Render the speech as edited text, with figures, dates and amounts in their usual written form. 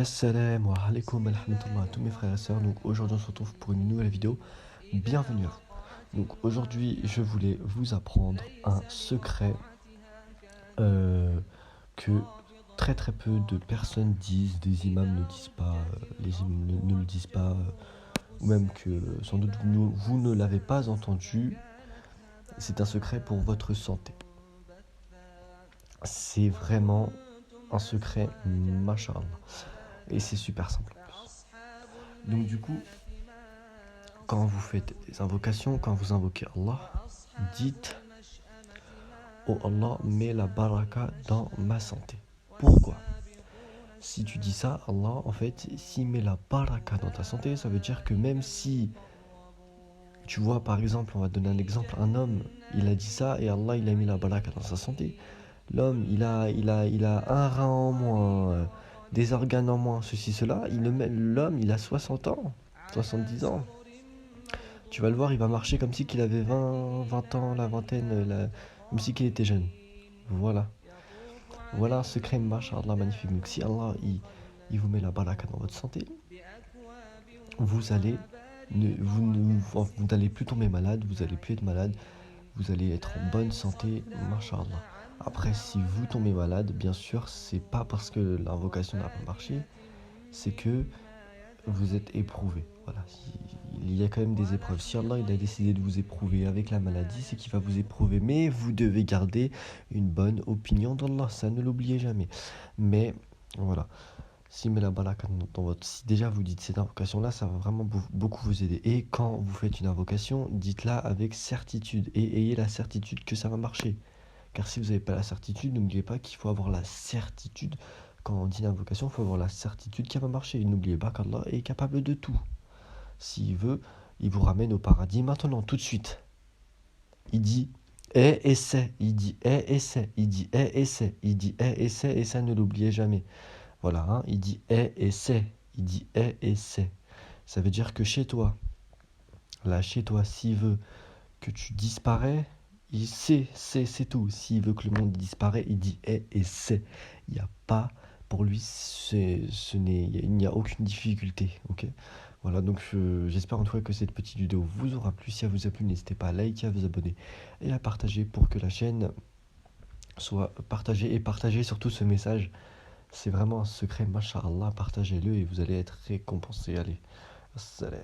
Assalamu alaikum wa rahmatullah à tous mes frères et sœurs. Donc aujourd'hui on se retrouve pour une nouvelle vidéo. Bienvenue à vous. Donc aujourd'hui je voulais vous apprendre un secret que très peu de personnes disent, des imams ne disent pas, les imams ne le disent pas, ou même que sans doute vous ne l'avez pas entendu. C'est un secret pour votre santé. C'est vraiment un secret, mashallah. Et c'est super simple en plus. Donc du coup, quand vous faites des invocations, quand vous invoquez Allah, dites: Oh Allah, mets la baraka dans ma santé. Pourquoi? Si tu dis ça, Allah, en fait, s'il met la baraka dans ta santé, ça veut dire que même si, tu vois, par exemple, on va donner un exemple, un homme, il a dit ça et Allah, il a mis la baraka dans sa santé. L'homme, il a un rein en moins, des organes en moins, ceci, cela. L'homme, il a 60 ans, 70 ans. Tu vas le voir, il va marcher comme si qu'il avait 20 ans, la vingtaine, comme si qu'il était jeune. Voilà. Voilà un secret, mashallah, magnifique. Donc si Allah, il vous met la baraka dans votre santé, vous allez, vous n'allez plus tomber malade, vous allez plus être malade, vous allez être en bonne santé, mashallah. Après, si vous tombez malade, bien sûr, c'est pas parce que l'invocation n'a pas marché, c'est que vous êtes éprouvé. Voilà, il y a quand même des épreuves. Si Allah il a décidé de vous éprouver avec la maladie, c'est qu'il va vous éprouver. Mais vous devez garder une bonne opinion d'Allah, ça ne l'oubliez jamais. Mais voilà, si met la baraka dans votre, si déjà vous dites cette invocation-là, ça va vraiment beaucoup vous aider. Et quand vous faites une invocation, dites-la avec certitude et ayez la certitude que ça va marcher. Car si vous n'avez pas la certitude, n'oubliez pas qu'il faut avoir la certitude. Quand on dit l'invocation, il faut avoir la certitude qu'elle va marcher. N'oubliez pas qu'Allah est capable de tout. S'il veut, il vous ramène au paradis maintenant, tout de suite. Il dit et c'est, il dit et c'est, il dit et c'est, il dit et c'est, et ça ne l'oubliez jamais. Voilà, hein, il dit et c'est, il dit et c'est. Ça veut dire que chez toi, là chez toi, s'il veut que tu disparais, il sait, c'est tout. S'il veut que le monde disparaisse, il dit et c'est. Il n'y a pas, pour lui, il n'y a aucune difficulté, ok? Voilà, donc j'espère en tout cas que cette petite vidéo vous aura plu. Si elle vous a plu, n'hésitez pas à liker, à vous abonner et à partager pour que la chaîne soit partagée et partagez surtout ce message. C'est vraiment un secret, mashallah, partagez-le et vous allez être récompensé. Allez, salam.